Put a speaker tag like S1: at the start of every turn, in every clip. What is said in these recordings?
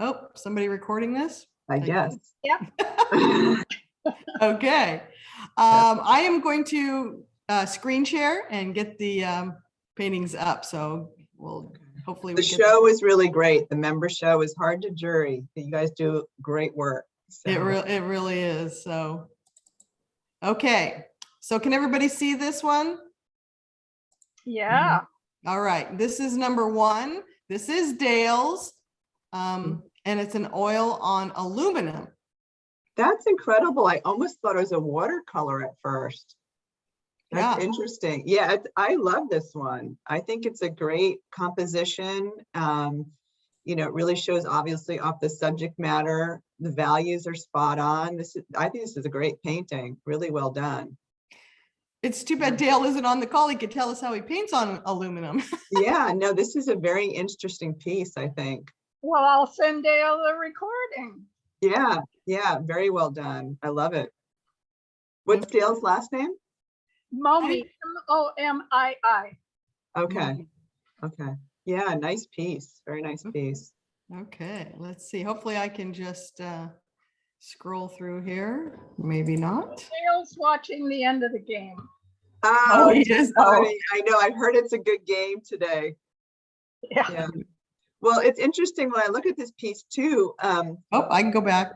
S1: Oh, somebody recording this?
S2: I guess.
S3: Yep.
S1: Okay. I am going to screen share and get the paintings up. So we'll hopefully
S2: The
S1: we get
S2: show is really great. The member show is hard to jury. You guys do great work. So.
S1: it really is. So okay. So can everybody see this one?
S3: Yeah.
S1: All right. This is number 1. This is Dale's. And it's an oil on aluminum.
S2: That's incredible. I almost thought it was a watercolor at first. That's interesting. Yeah, I love this one. I think it's a great composition. You know, it really shows obviously off the subject matter. The values are spot on. I think this is a great painting. Really well done.
S1: It's too bad Dale isn't on the call. He could tell us how he paints on aluminum.
S2: Yeah, no, this is a very interesting piece, I think.
S3: Well, I'll send Dale the recording.
S2: Yeah, very well done. I love it. What's Dale's last name?
S3: Momii, M-O-M-I-I.
S2: Okay. Yeah, nice piece. Very nice piece.
S1: Okay, let's see. Hopefully I can just scroll through here. Maybe not.
S3: Dale's watching the end of the game.
S2: Oh,
S1: he is.
S2: funny. I know. I've heard it's a good game today.
S3: Yeah.
S2: Well, it's interesting when I look at this piece too.
S1: Oh, I can go back.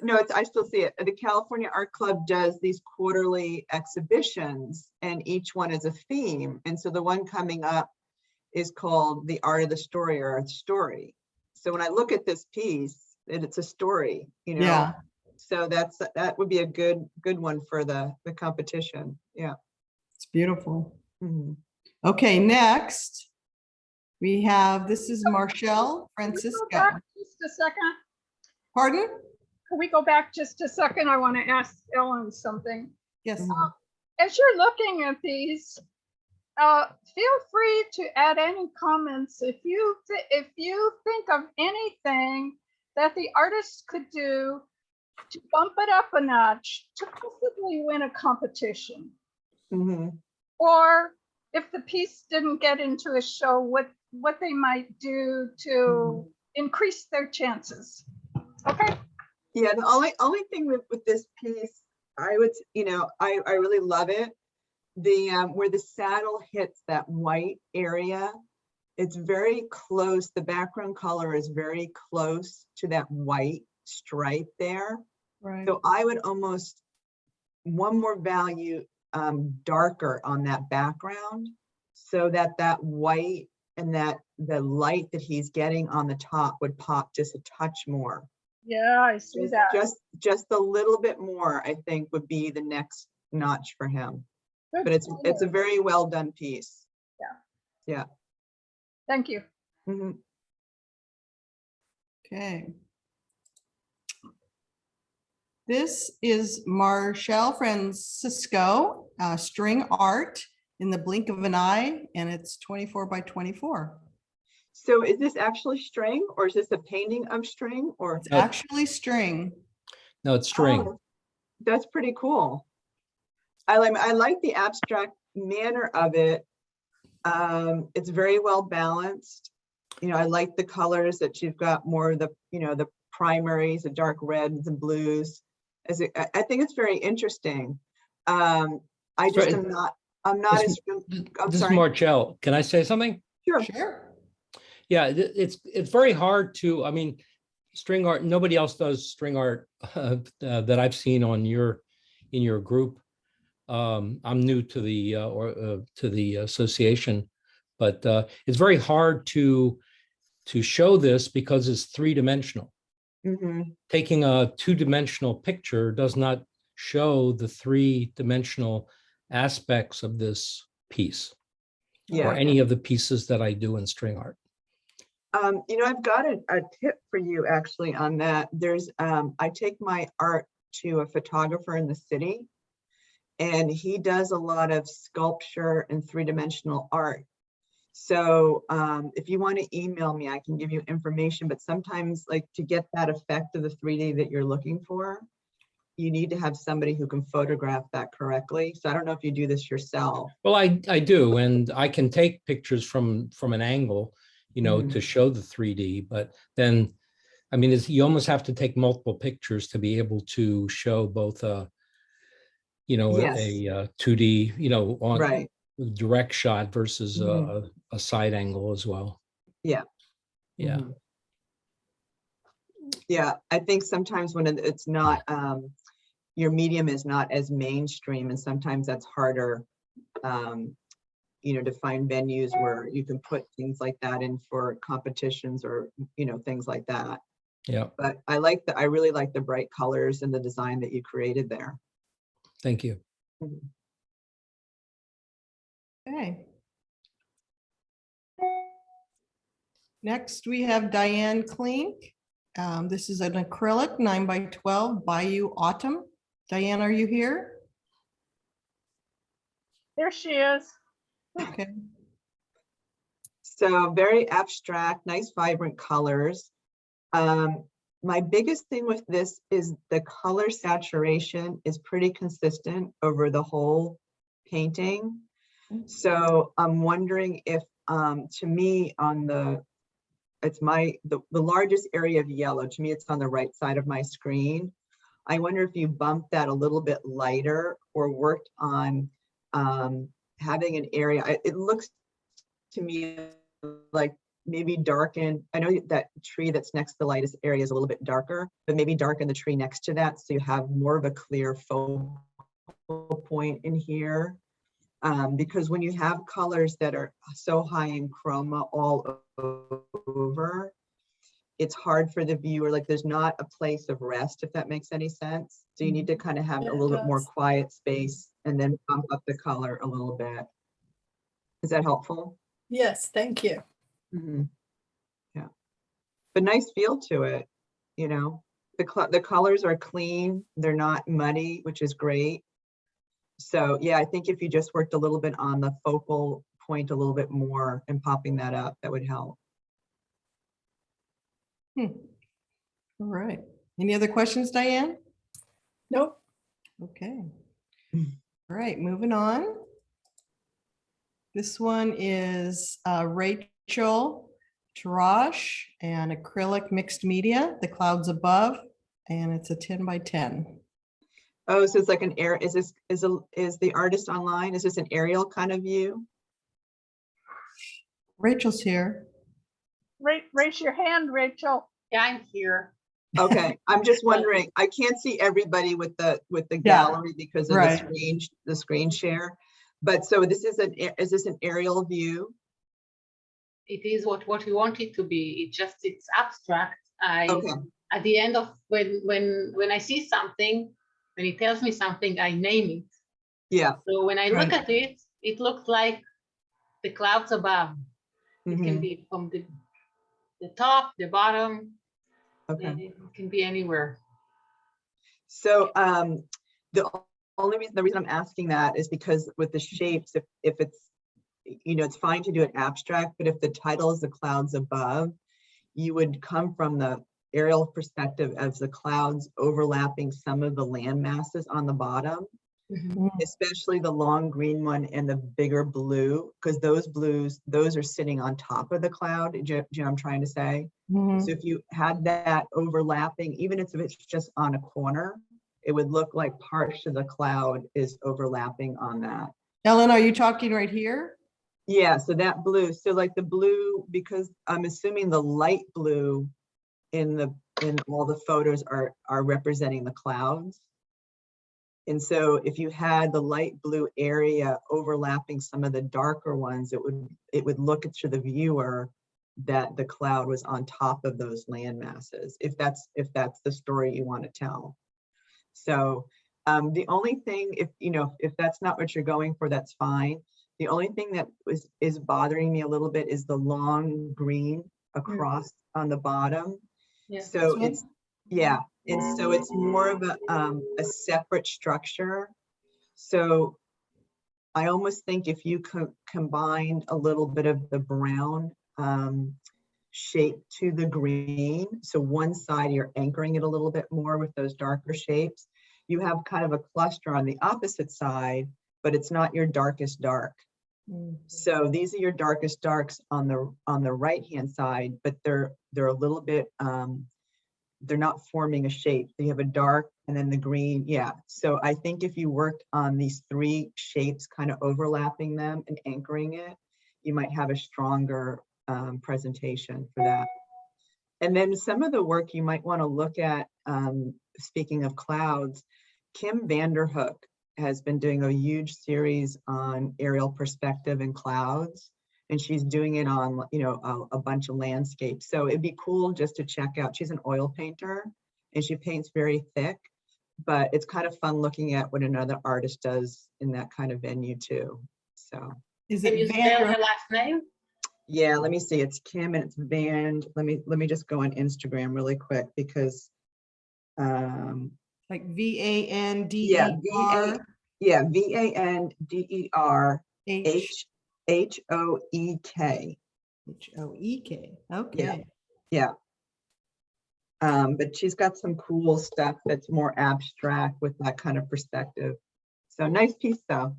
S2: No, I still see it. The California Art Club does these quarterly exhibitions, and each one is a theme. And so the one coming up is called The Art of the Story, or Story. So when I look at this piece, it's a story, you know.
S1: Yeah.
S2: So that would be a good one for the competition. Yeah.
S1: It's beautiful.
S2: Mm-hmm.
S1: Okay, next we have, this is Marshall Francisco.
S3: Just a second.
S1: Pardon?
S3: Can we go back just a second? I want to ask Ellen something.
S1: Yes.
S3: As you're looking at these, feel free to add any comments. If you think of anything that the artist could do to bump it up a notch to possibly win a competition, or if the piece didn't get into a show, what they might do to increase their chances. Okay.
S2: Yeah, the only thing with this piece, I would, you know, I really love it. The where the saddle hits that white area, it's very close. The background color is very close to that white stripe there.
S1: Right.
S2: So I would almost one more value darker on that background, so that white and that the light that he's getting on the top would pop just a touch more.
S3: Yeah, I see that.
S2: Just a little bit more, I think, would be the next notch for him.
S3: Good.
S2: But it's a very well done piece. Yeah.
S3: Thank you.
S1: Okay. This is Marshall Francisco, string art in the blink of an eye, and it's 24 by 24.
S2: So is this actually string, or is this a painting of string, or
S1: it's actually string?
S4: No, it's string.
S2: Oh, that's pretty cool. I like the abstract manner of it. It's very well balanced. You know, I like the colors that you've got, more of the, you know, the primaries, the dark reds and blues. I think it's very interesting. I'm not as.
S4: This is Marshall. Can I say something?
S1: Sure.
S4: Yeah, it's very hard to, I mean, string art, nobody else does string art that I've seen in your group. I'm new to the association, but it's very hard to show this because it's 3-dimensional. Taking a 2-dimensional picture does not show the 3-dimensional aspects of this piece, or any of the pieces that I do in string art.
S2: You know, I've got a tip for you actually on that. There's, I take my art to a photographer in the city, and he does a lot of sculpture and 3-dimensional art. So if you want to email me, I can give you information, but sometimes, like, to get that effect of the 3D that you're looking for, you need to have somebody who can photograph that correctly. So I don't know if you do this yourself.
S4: Well, I do, and I can take pictures from an angle, you know, to show the 3D, but then I mean, you almost have to take multiple pictures to be able to show both
S2: Yes.
S4: a 2D, on
S2: Right.
S4: direct shot versus
S2: Mhm.
S4: a side angle as well.
S2: Yeah.
S4: Yeah.
S2: Mhm. Yeah, I think sometimes when it's not, your medium is not as mainstream, and sometimes that's harder, to find venues where you can put things like that in for competitions or, things like that.
S4: Yeah.
S2: But I really like the bright colors and the design that you created there.
S4: Thank you.
S2: Mhm.
S1: Okay. Next, we have Diane Klink. This is an acrylic 9x12 Bayou Autumn. Diane, are you here?
S3: There she is.
S1: Okay.
S2: So very abstract, nice vibrant colors. My biggest thing with this is the color saturation is pretty consistent over the whole painting. So I'm wondering if, to me, the largest area of yellow, to me, it's on the right side of my screen. I wonder if you bump that a little bit lighter or worked on having an area. It looks to me like maybe darken. I know that tree that's next to the lightest area is a little bit darker, but maybe darken the tree next to that so you have more of a clear focal point in here. Because when you have colors that are so high in chroma all over, it's hard for the viewer, like there's not a place of rest, if that makes any sense. So you need to kind of have a little bit more quiet space and then bump up the color a little bit. Is that helpful?
S5: Yes, thank you.
S2: Mm-hmm. Yeah, but nice feel to it. The colors are clean, they're not muddy, which is great. So yeah, I think if you just worked a little bit on the focal point a little bit more and popping that up, that would help.
S1: All right. Any other questions, Diane?
S5: Nope.
S1: Okay. All right, moving on. This one is Rachel Tarash and acrylic mixed media, The Clouds Above, and it's a 10x10.
S2: Oh, so it's like an air. Is the artist online? Is this an aerial kind of view?
S1: Rachel's here.
S3: Raise your hand, Rachel.
S6: Yeah, I'm here.
S2: Okay, I'm just wondering. I can't see everybody with the
S1: Yeah,
S2: gallery because of
S1: right.
S2: the screen share. But so is this an aerial view?
S6: It is what we want it to be. It's abstract.
S2: Okay.
S6: At the end of when I see something, when it tells me something, I name it.
S2: Yeah.
S6: So when I look
S1: Right.
S6: at it, it looks like the clouds above. It can
S2: Mhm.
S6: be from the top, the bottom.
S2: Okay.
S6: And it can be anywhere.
S2: So the reason I'm asking that is because with the shapes, if it's, it's fine to do it abstract, but if the title is The Clouds Above, you would come from the aerial perspective as the clouds overlapping some of the land masses on the bottom, especially the long green one and the bigger blue, because those are sitting on top of the cloud. Do you know what I'm trying to say?
S1: Mhm.
S2: So if you had that overlapping, even if it's just on a corner, it would look like parts of the cloud is overlapping on that.
S1: Helen, are you talking right here?
S2: Yeah, so that blue, so like the blue, because I'm assuming the light blue in all the photos are representing the clouds. And so if you had the light blue area overlapping some of the darker ones, it would look to the viewer that the cloud was on top of those land masses, if that's the story you want to tell. So the only thing, if that's not what you're going for, that's fine. The only thing that is bothering me a little bit is the long green across on the bottom.
S6: Yeah.
S2: So it's, yeah, and so it's more of a separate structure. So I almost think if you combined a little bit of the brown shape to the green, so one side you're anchoring it a little bit more with those darker shapes, you have kind of a cluster on the opposite side, but it's not your darkest dark. So these are your darkest darks on the right hand side, but they're a little bit they're not forming a shape. You have a dark and then the green. Yeah. So I think if you worked on these three shapes, kind of overlapping them and anchoring it, you might have a stronger presentation for that. And then some of the work you might want to look at, speaking of clouds, Kim Vanderhook has been doing a huge series on aerial perspective and clouds, and she's doing it on, you know, a bunch of landscapes. So it'd be cool just to check out. She's an oil painter and she paints very thick, but it's kind of fun looking at what another artist does in that kind of venue too. So
S1: Is
S6: Can you
S1: it
S6: spell
S1: Van?
S6: her last name?
S2: yeah, let me see. It's Kim and it's Van. Let me just go on Instagram really quick because
S1: Like VANDER?
S2: yeah, VANDERHOEK.
S1: HOEK. Okay.
S2: Yeah. But she's got some cool stuff that's more abstract with that kind of perspective. So nice piece though.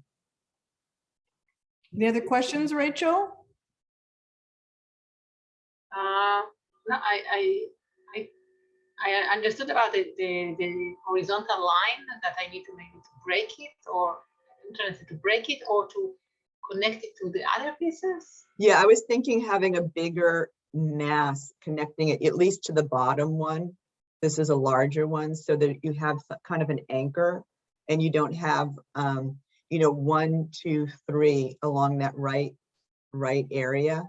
S1: Any other questions, Rachel?
S6: No, I understood about the horizontal line that I need to maybe to break it, or interested to break it or to connect it to the other pieces.
S2: Yeah, I was thinking having a bigger mass connecting it at least to the bottom one. This is a larger one so that you have kind of an anchor and you don't have, you know, 1, 2, 3 along that right area.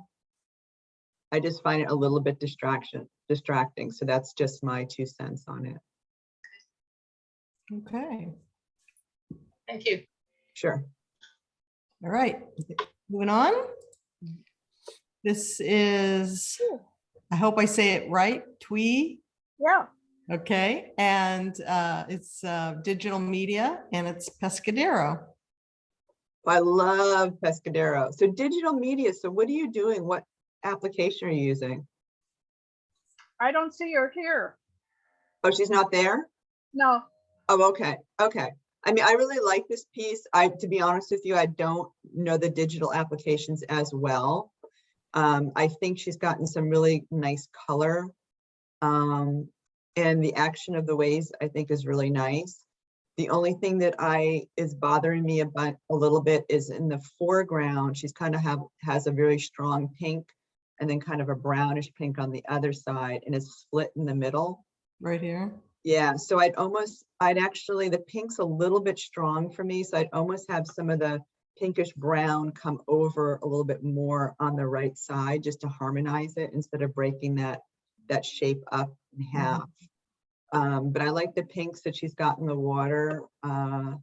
S2: I just find it a little bit distracting. So that's just my 2 cents on it.
S1: Okay.
S6: Thank you.
S2: Sure.
S1: All right. Moving on. This is, I hope I say it right, Twee.
S3: Yeah.
S1: Okay. And it's digital media and it's Pescadero.
S2: I love Pescadero. So digital media. So what are you doing? What application are you using?
S3: I don't see her here.
S2: Oh, she's not there?
S3: No.
S2: Oh, okay. Okay. I mean, I really like this piece. To be honest with you, I don't know the digital applications as well. I think she's gotten some really nice color. And the action of the waves, I think, is really nice. The only thing that is bothering me about a little bit is in the foreground, she's kind of has a very strong pink and then kind of a brownish pink on the other side, and it's split in the middle.
S1: Right here.
S2: Yeah, so I'd actually, the pink's a little bit strong for me, so I'd almost have some of the pinkish brown come over a little bit more on the right side just to harmonize it instead of breaking that shape up in half. But I like the pinks that she's got in the water. And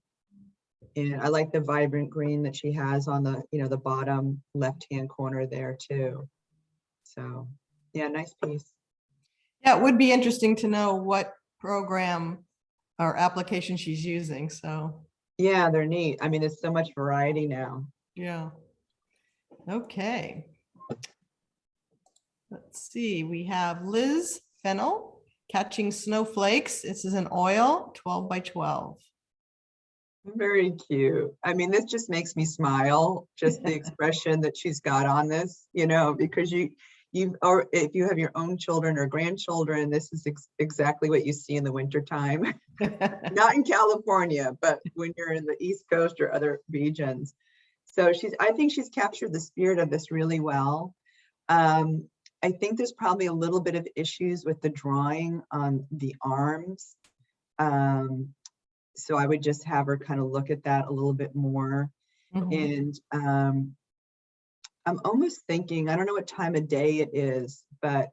S2: I like the vibrant green that she has on the, you know, the bottom left-hand corner there too. So yeah, nice piece.
S1: Yeah, it would be interesting to know what program or application she's using. So
S2: Yeah, they're neat. I mean, there's so much variety now.
S1: yeah. Okay. Let's see, we have Liz Fennel, Catching Snowflakes. This is an oil, 12 by 12.
S2: Very cute. I mean, this just makes me smile, just the expression that she's got on this, you know, because or if you have your own children or grandchildren, this is exactly what you see in the wintertime. Not in California, but when you're in the East Coast or other regions. So I think she's captured the spirit of this really well. I think there's probably a little bit of issues with the drawing on the arms. So I would just have her kind of look at that a little bit more.
S1: Mhm.
S2: And I'm almost thinking, I don't know what time of day it is, but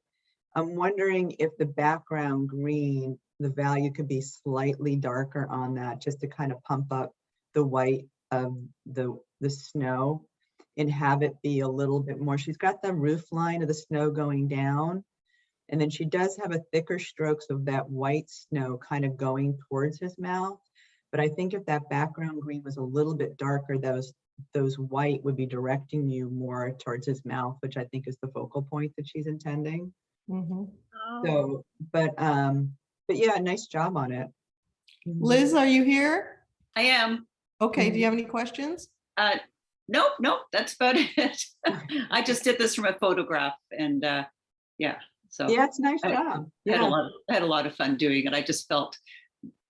S2: I'm wondering if the background green, the value could be slightly darker on that, just to kind of pump up the white of the snow and have it be a little bit more. She's got the roof line of the snow going down, and then she does have a thicker strokes of that white snow kind of going towards his mouth. But I think if that background green was a little bit darker, those white would be directing you more towards his mouth, which I think is the focal point that she's intending.
S1: Mhm.
S2: So, but yeah, nice job on it.
S1: Liz, are you here?
S7: I am.
S1: Okay, do you have any questions?
S7: Nope, that's about it. I just did this from a photograph and yeah, So
S2: Yeah, it's a nice
S7: I-
S2: job.
S7: I had a
S2: Yeah.
S7: lot, I had a lot of fun doing it. I just felt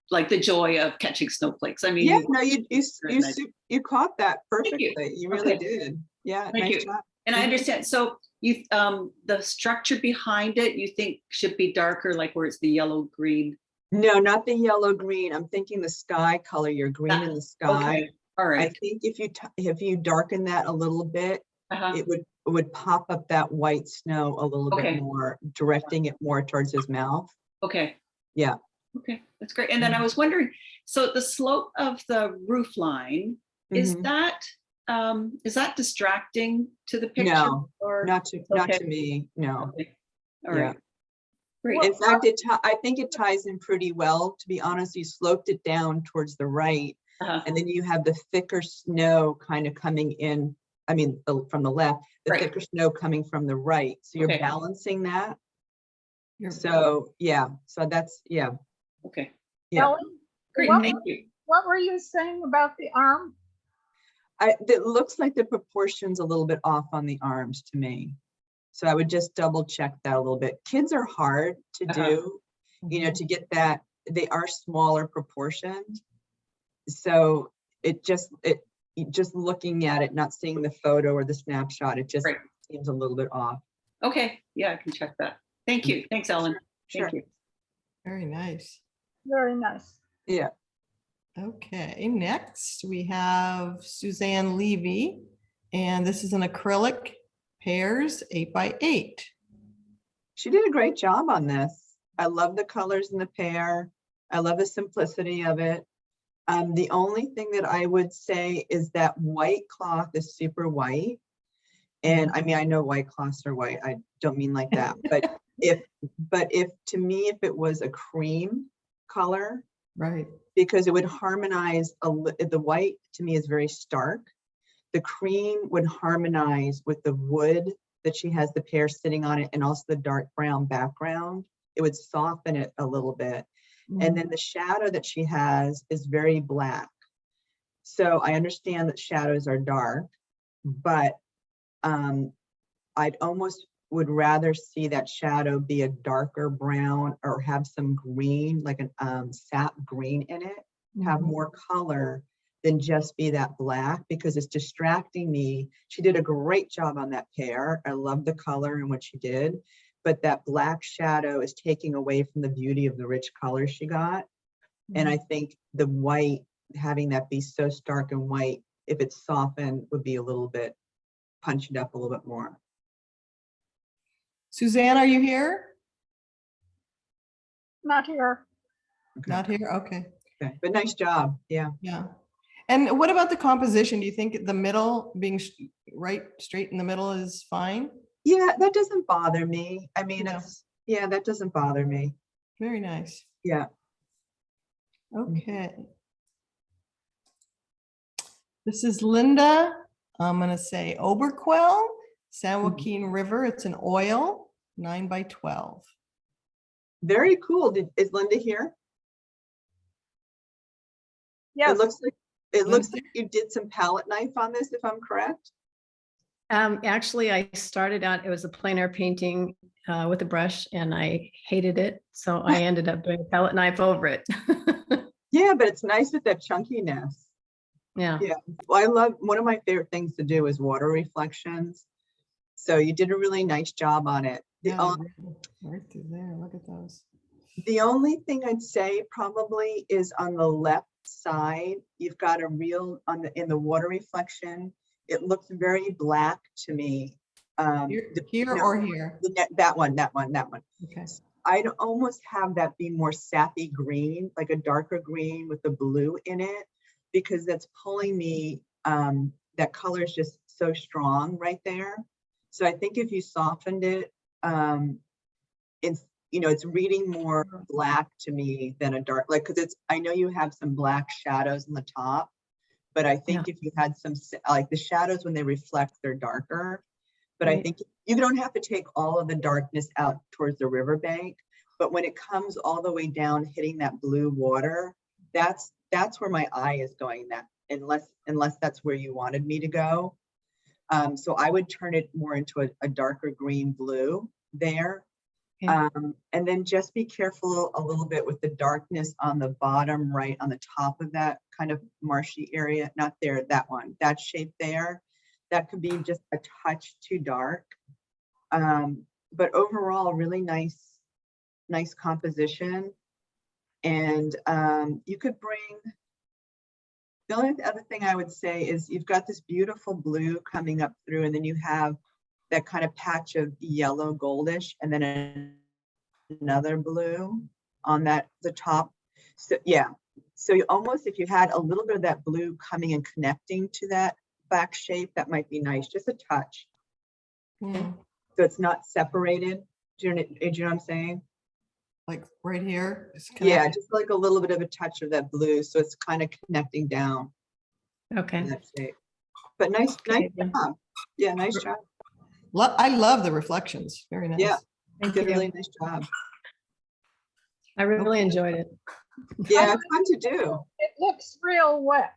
S7: like the joy of catching snowflakes. I mean,
S2: Yeah, no, you
S7: very nice.
S2: you caught that
S7: Thank you.
S2: perfectly. You really
S7: Okay.
S2: did. Yeah,
S7: Thank
S2: nice
S7: you.
S2: job.
S7: And I
S2: Mhm.
S7: understand. So you, the structure behind it, you think should be darker, like where it's the yellow green.
S2: No, not the yellow green. I'm thinking the sky color, your green in the sky.
S7: Okay, all
S2: I
S7: right.
S2: think if you darken that a little bit,
S7: Uh-huh.
S2: it would pop up that white snow a little bit
S7: Okay.
S2: more, directing it more towards his mouth.
S7: Okay.
S2: Yeah.
S7: Okay, that's great. And then I was wondering, so the slope of the roof line,
S2: Mhm.
S7: is that distracting to the picture?
S2: No,
S7: Or
S2: not to
S7: okay.
S2: me, no.
S7: Okay. All
S2: Yeah.
S7: right. Great.
S2: In fact, I think it ties in pretty well, to be honest. You sloped it down towards the right,
S7: Uh-huh.
S2: and then you have the thicker snow kind of coming in. I mean, from the left, the
S7: Right.
S2: thicker snow coming from the right. So you're
S7: Okay.
S2: balancing that.
S1: You're-
S2: So yeah, so that's, yeah.
S7: Okay,
S2: Yeah.
S3: Helen,
S7: great,
S3: What-
S7: thank you.
S3: what were you saying about the arm?
S2: It looks like the proportion's a little bit off on the arms to me. So I would just double check that a little bit. Kids are hard to
S7: Uh-huh.
S2: do, to get that, they are smaller proportions. So just looking at it, not seeing the photo or the snapshot, it just
S7: Right.
S2: seems a little bit off.
S7: Okay, yeah, I can check that. Thank you. Thanks, Ellen.
S2: Sure.
S7: Thank you.
S1: Very nice.
S3: Very nice.
S2: Yeah.
S1: Okay, next we have Suzanne Levy, and this is an acrylic pears 8x8.
S2: She did a great job on this. I love the colors in the pear. I love the simplicity of it. The only thing that I would say is that white cloth is super white. And I mean, I know white cloths are white. I don't mean like that. But if to me, if it was a cream color,
S1: Right.
S2: because it would harmonize, the white to me is very stark. The cream would harmonize with the wood that she has the pear sitting on it, and also the dark brown background. It would soften it a little bit. And then the shadow that she has is very black. So I understand that shadows are dark, but I'd almost would rather see that shadow be a darker brown or have some green, like an sap green in it, have more color than just be that black, because it's distracting me. She did a great job on that pear. I love the color and what she did, but that black shadow is taking away from the beauty of the rich color she got. And I think the white, having that be so stark and white, if it's softened, would be a little bit, punch it up a little bit more.
S1: Suzanne, are you here?
S3: Not here.
S2: Okay.
S1: Not here? Okay,
S2: Okay. But nice job. Yeah.
S1: yeah. And what about the composition? Do you think the middle being right straight in the middle is fine?
S2: Yeah, that doesn't bother me. I mean,
S1: Yeah.
S2: that doesn't bother me.
S1: Very nice.
S2: Yeah.
S1: Okay. This is Linda. I'm gonna say Oberquell, San Joaquin River. It's an oil, 9x12.
S2: Very cool. Is Linda here?
S3: Yes.
S2: It looks like you did some palette knife on this, if I'm correct.
S5: Actually, I started out, it was a plein air painting with a brush, and I hated it. So I ended up doing a palette knife over it.
S2: Yeah, but it's nice with that chunkiness.
S5: Yeah.
S2: Yeah. Well, I love, one of my favorite things to do is water reflections. So you did a really nice job on it.
S1: Yeah, right through there. Look at those.
S2: The only thing I'd say probably is on the left side, you've got a real, in the water reflection, it looks very black to me.
S1: Here
S2: no,
S1: or here?
S2: That one.
S1: Okay.
S2: I'd almost have that be more sappy green, like a darker green with the blue in it, because that's pulling me, that color is just so strong right there. So I think if you softened it, it's reading more black to me than a dark, like, because I know you have some black shadows on the top, but I think if you had some, like the shadows when they reflect, they're darker. But I think you don't have to take all of the darkness out towards the riverbank, but when it comes all the way down, hitting that blue water, that's where my eye is going, that unless that's where you wanted me to go. So I would turn it more into a darker green blue there.
S5: Okay.
S2: And then just be careful a little bit with the darkness on the bottom right, on the top of that kind of marshy area, not there, that one, that shape there. That could be just a touch too dark. But overall, really nice composition. And you could bring, the only other thing I would say is you've got this beautiful blue coming up through, and then you have that kind of patch of yellow goldish, and then another blue on that, the top. So yeah, so you almost, if you had a little bit of that blue coming and connecting to that back shape, that might be nice, just a touch.
S1: Hmm.
S2: So it's not separated. Do you know what I'm saying?
S1: Like right here. It's
S2: Yeah,
S1: connected.
S2: just like a little bit of a touch of that blue, so it's kind of connecting down
S5: Okay.
S2: in that shape. But nice
S5: Okay.
S2: job. Yeah, nice job.
S1: I love the reflections. Very nice.
S2: Yeah,
S5: Thank
S2: did a
S5: you.
S2: really nice job.
S5: I really
S1: Okay.
S5: enjoyed it.
S2: Yeah, it's fun to do.
S3: It looks real wet.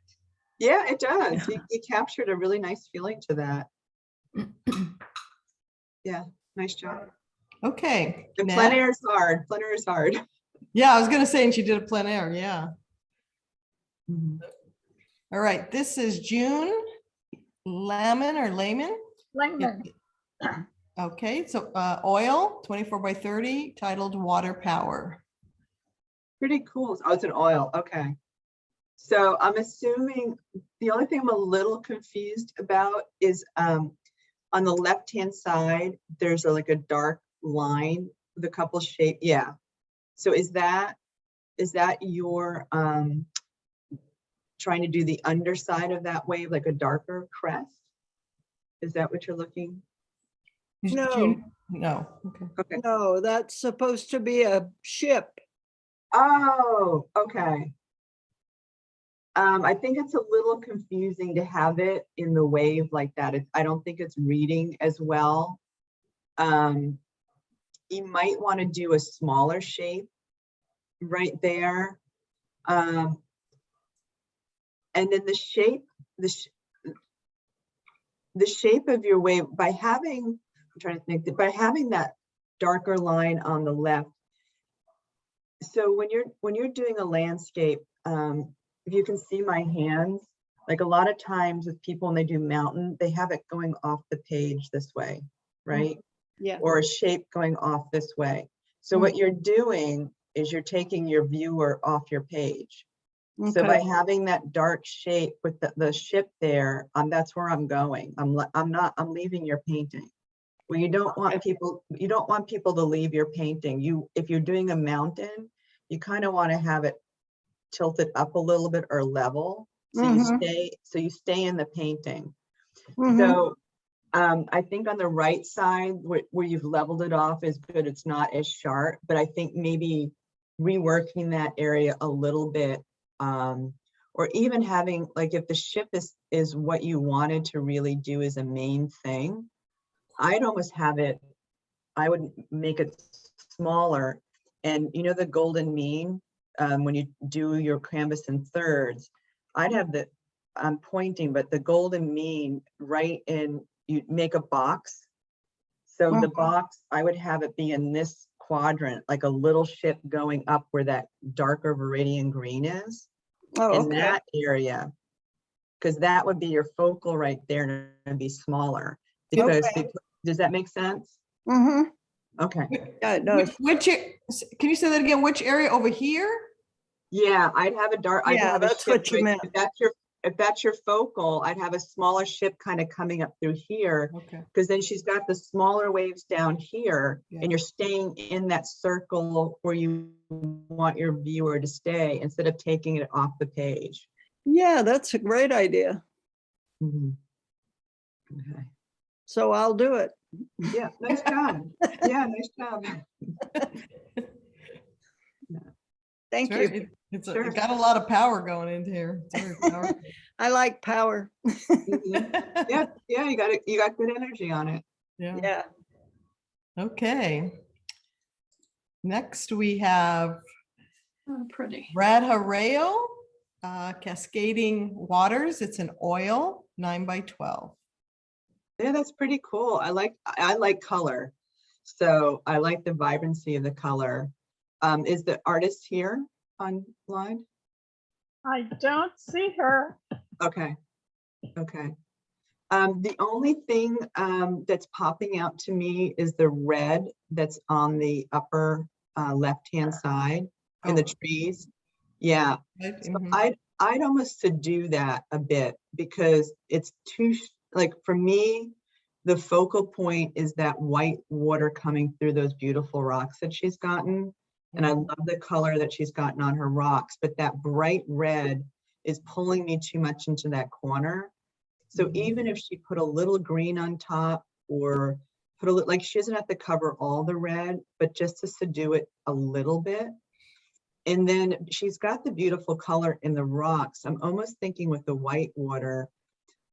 S2: Yeah, it does. You captured a really nice feeling to that. Yeah, nice job.
S1: Okay.
S2: The
S1: Nat?
S2: plein air is hard. Plein air is hard.
S1: Yeah, I was gonna say, and she did a plein air, yeah.
S2: Mhm.
S1: All right, this is June Layman or Layman.
S3: Layman.
S1: Okay, so oil, 24 by 30, titled Water Power.
S2: Pretty cool. Oh, it's an oil. Okay. So I'm assuming the only thing I'm a little confused about is on the left-hand side, there's like a dark line with a couple shape. Yeah. So is that your trying to do the underside of that wave, like a darker crest? Is that what you're looking?
S1: Is
S8: No.
S1: June? No, okay.
S2: Okay.
S8: No, that's supposed to be a ship.
S2: Oh, okay. I think it's a little confusing to have it in the wave like that. I don't think it's reading as well. You might want to do a smaller shape right there. And then the shape of your wave, by having, I'm trying to think, by having that darker line on the left. So when you're doing a landscape, if you can see my hands, like a lot of times with people when they do mountain, they have it going off the page this way, right?
S8: Yeah.
S2: Or a shape going off this way. So what you're doing is you're taking your viewer off your page. So by
S8: Okay.
S2: having that dark shape with the ship there, that's where I'm going. I'm leaving your painting. Well, you don't want people to leave your painting. If you're doing a mountain, you kind of want to have it tilted up a little bit or level. So you stay in the painting. So I think on the right side where you've leveled it off is good. It's not as sharp, but I think maybe reworking that area a little bit, or even having, like, if the ship is what you wanted to really do as a main thing, I'd almost have it, I would make it smaller. And you know the golden mean, when you do your canvas in thirds, I'd have I'm pointing, but the golden mean right in, you make a box. So the box, I would have it be in this quadrant, like a little ship going up where that darker viridian green is,
S8: Oh,
S2: in
S8: okay.
S2: that area. Because that would be your focal right there and be smaller. Because does that make sense?
S8: Mm-hmm.
S2: Okay.
S8: Yeah, it does.
S1: Can you say that again? Which area over here?
S2: Yeah, I'd have a dark, I'd
S8: Yeah,
S2: have a
S8: that's
S2: ship
S8: what you
S2: right-
S8: meant.
S2: if that's your focal, I'd have a smaller ship kind of coming up through here,
S1: Okay.
S2: because then she's got the smaller waves down here,
S1: Yeah.
S2: and you're staying in that circle where you want your viewer to stay instead of taking it off the page.
S8: Yeah, that's a great idea.
S2: Okay.
S8: So I'll do it.
S2: Yeah, nice job. Yeah, nice job.
S8: Thank
S1: Sure,
S8: you.
S1: It's
S2: Sure.
S1: it got a lot of power going into here. It's very powerful.
S8: I like power.
S2: Mhm. Yeah, yeah, you got good energy on it.
S1: Yeah.
S8: Yeah.
S1: Okay. Next, we have
S5: Oh, pretty.
S1: Brad Herrera, Cascading Waters. It's an oil, 9 by 12.
S2: Yeah, that's pretty cool. I like color. So I like the vibrancy of the color. Is the artist here online?
S3: I don't see her.
S2: Okay, okay. The only thing that's popping out to me is the red that's on the upper left-hand side in the
S1: Oh.
S2: trees. Yeah,
S1: Right,
S2: so
S1: mhm.
S2: I'd almost subdue that a bit because it's too, like for me, the focal point is that white water coming through those beautiful rocks that she's gotten. And I
S1: Mhm.
S2: love the color that she's gotten on her rocks, but that bright red is pulling me too much into that corner. So
S1: Mhm.
S2: even if she put a little green on top or put a little, like she doesn't have to cover all the red, but just to subdue it a little bit. And then she's got the beautiful color in the rocks. I'm almost thinking with the white water,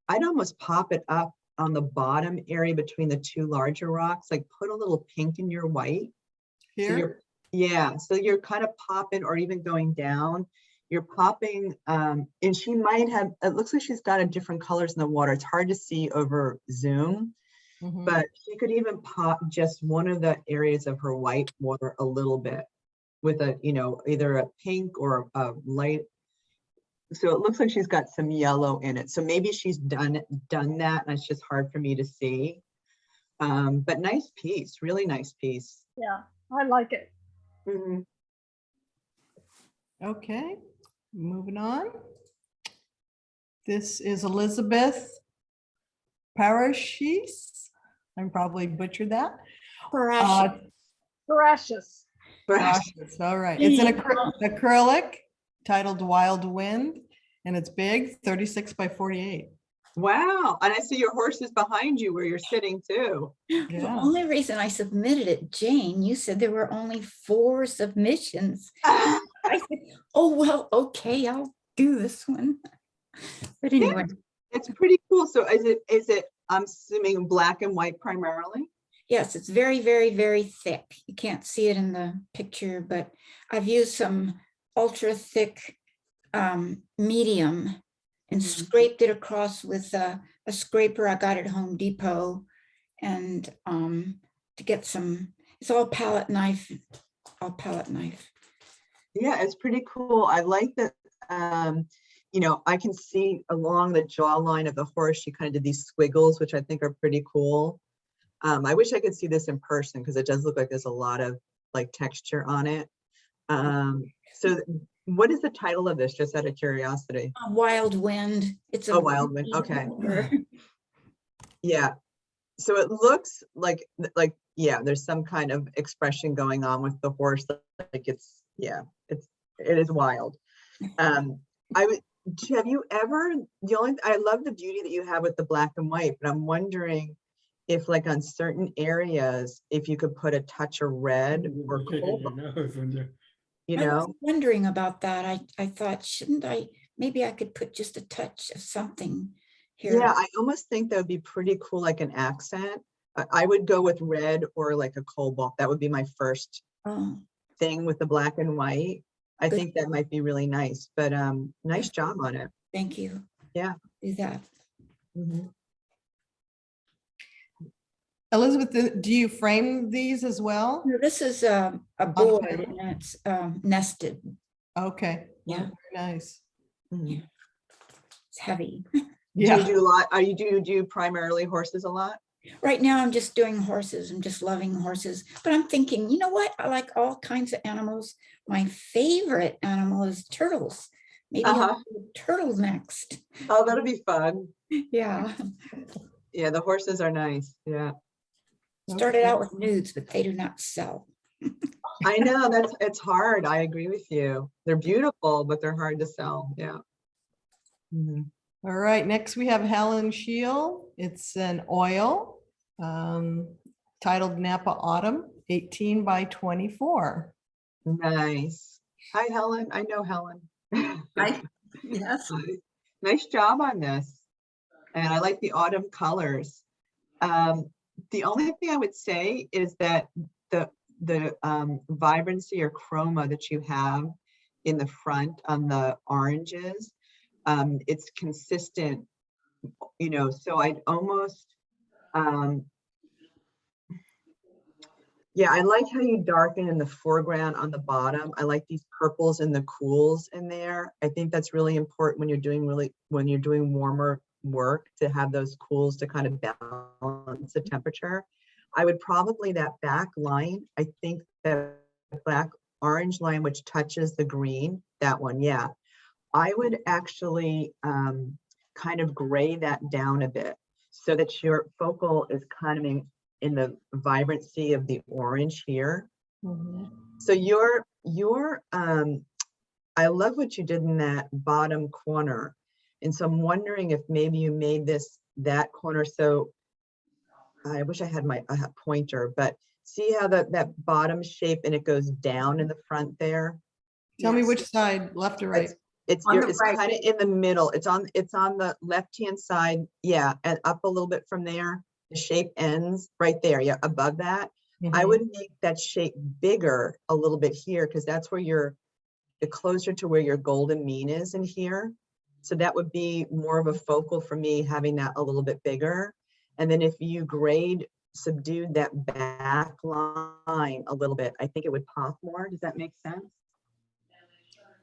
S2: I'd almost pop it up on the bottom area between the two larger rocks, like put a little pink in your white. So
S1: Here,
S2: you're, yeah, so you're kind of popping or even going down. You're popping, and she might have, it looks like she's got a different colors in the water. It's hard to see over Zoom,
S1: mhm.
S2: but she could even pop just one of the areas of her white water a little bit with a, you know, either a pink or a light. So it looks like she's got some yellow in it. So maybe she's done that and it's just hard for me to see. But nice piece, really nice piece.
S3: Yeah, I like it.
S2: Mhm.
S1: Okay, moving on. This is Elizabeth Parish. I'm probably butchered that.
S9: Parish.
S3: Precious.
S1: Precious, all right. It's an acrylic titled Wild Wind, and it's big, 36 by 48.
S2: Wow, and I see your horses behind you where you're sitting too.
S9: The
S1: Yeah.
S9: only reason I submitted it, Jane, you said there were only 4 submissions. I said, oh, well, okay, I'll do this one. But anyway,
S2: It's pretty cool. So is it, I'm assuming black and white primarily?
S9: yes, it's very, very, very thick. You can't see it in the picture, but I've used some ultra thick medium and
S2: Mhm.
S9: scraped it across with a scraper I got at Home Depot, and to get some, it's all palette knife.
S2: Yeah, it's pretty cool. I like that. You know, I can see along the jawline of the horse, she kind of did these squiggles, which I think are pretty cool. I wish I could see this in person because it does look like there's a lot of like texture on it. So what is the title of this, just out of curiosity?
S9: Wild Wind. It's a
S2: Oh, Wild Wind, okay. Yeah, so it looks like, yeah, there's some kind of expression going on with the horse, like it's, yeah, it is wild. Have you ever, I love the beauty that you have with the black and white, but I'm wondering if like on certain areas, if you could put a touch of red or cobalt, you
S9: I was
S2: know?
S9: wondering about that. I thought, shouldn't I, maybe I could put just a touch of something here.
S2: Yeah, I almost think that would be pretty cool, like an accent. I would go with red or like a cobalt. That would be my first
S9: Oh,
S2: thing with the black and white. I
S9: Good.
S2: think that might be really nice, but nice job on it.
S9: thank you.
S2: Yeah.
S9: Do that.
S2: Mhm.
S1: Elizabeth, do you frame these as well?
S9: No, this is a board
S1: paper?
S9: and it's nested.
S1: Okay.
S9: Yeah.
S1: Very nice.
S2: Mhm.
S9: It's heavy.
S2: Do
S1: Yeah.
S2: you do a lot? Do you do primarily horses a lot?
S9: Right now, I'm just doing horses. I'm just loving horses. But I'm thinking, you know what? I like all kinds of animals. My favorite animal is turtles. Maybe I'll do turtle next.
S2: Oh, that'll be fun.
S9: Yeah.
S2: Yeah, the horses are nice. Yeah.
S9: Started out with nudes, but they do not sell.
S2: I know it's hard. I agree with you. They're beautiful, but they're hard to sell. Yeah. Mhm.
S1: All right, next we have Helen Shiel. It's an oil titled Napa Autumn, 18 by 24.
S2: Nice. Hi, Helen. I know Helen.
S7: Hi. Yes.
S2: Nice job on this. And I like the autumn colors. The only thing I would say is that the vibrancy or chroma that you have in the front on the oranges, it's consistent, you know, so I'd almost, Yeah, I like how you darken in the foreground on the bottom. I like these purples and the cools in there. I think that's really important when you're doing warmer work, to have those cools to kind of balance the temperature. I would probably, that back line, I think that black orange line which touches the green, that one, yeah. I would actually kind of gray that down a bit so that your focal is kind of in the vibrancy of the orange here. So I love what you did in that bottom corner. And so I'm wondering if maybe you made that corner. So I wish I had my pointer, but see how that bottom shape and it goes down in the front there?
S1: Tell me which side, left or right?
S2: It's
S7: On the
S2: it's
S7: right.
S2: kind of in the middle. It's on the left-hand side. Yeah, and up a little bit from there. The shape ends right there. Yeah, above that. I
S1: Mhm.
S2: would make that shape bigger a little bit here, because that's where the closer to where your golden mean is in here. So that would be more of a focal for me, having that a little bit bigger. And then if you subdued that back line a little bit, I think it would pop more. Does that make sense?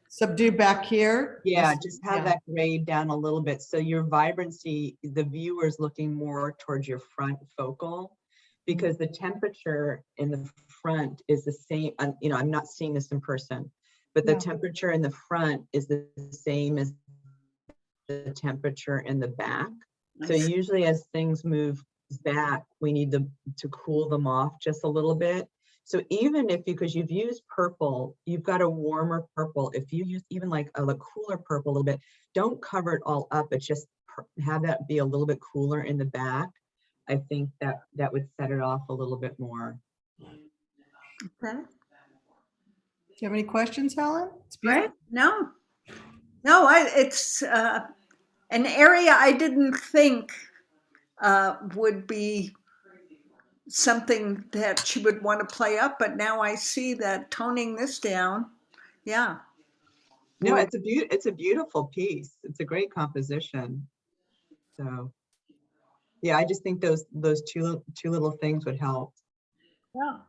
S1: Subdue back here.
S2: Yeah,
S1: This-
S2: just have
S1: yeah.
S2: that grade down a little bit. So your vibrancy, the viewer's looking more towards your front focal, because the temperature in the front is the same. I'm not seeing this in person, but the
S1: Yeah.
S2: temperature in the front is the same as the temperature in the back. So usually as things move back, we need to cool them off just a little bit. So even because you've used purple, you've got a warmer purple. If you use even like a cooler purple a little bit, don't cover it all up. It's just have that be a little bit cooler in the back. I think that would set it off a little bit more.
S8: Okay.
S1: Do you have any questions, Helen? It's
S8: Right?
S1: beautiful.
S8: No, it's an area I didn't think would be something that she would want to play up, but now I see that toning this down. Yeah.
S2: No,
S8: Well,
S2: it's a beautiful piece. It's a great composition. So yeah, I just think those two little things would help.
S8: yeah.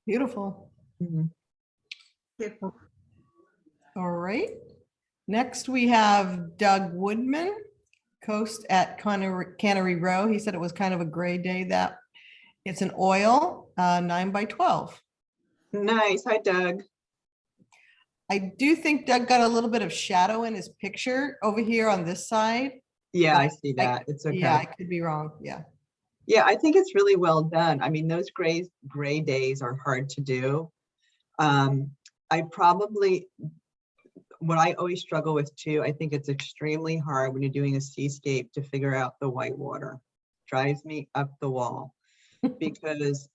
S1: Beautiful.
S2: Mhm.
S1: All right. Next, we have Doug Woodman, Coast at Cannery Row. He said it was kind of a gray day. That it's an oil, 9x12.
S2: Nice. Hi, Doug.
S1: I do think Doug got a little bit of shadow in his picture over here on this side.
S2: Yeah, I
S1: But
S2: see that. It's okay.
S1: Yeah, I could be wrong. Yeah.
S2: Yeah, I think it's really well done. I mean, those gray days are hard to do. What I always struggle with too, I think it's extremely hard when you're doing a seascape to figure out the white water. Drives me up the wall because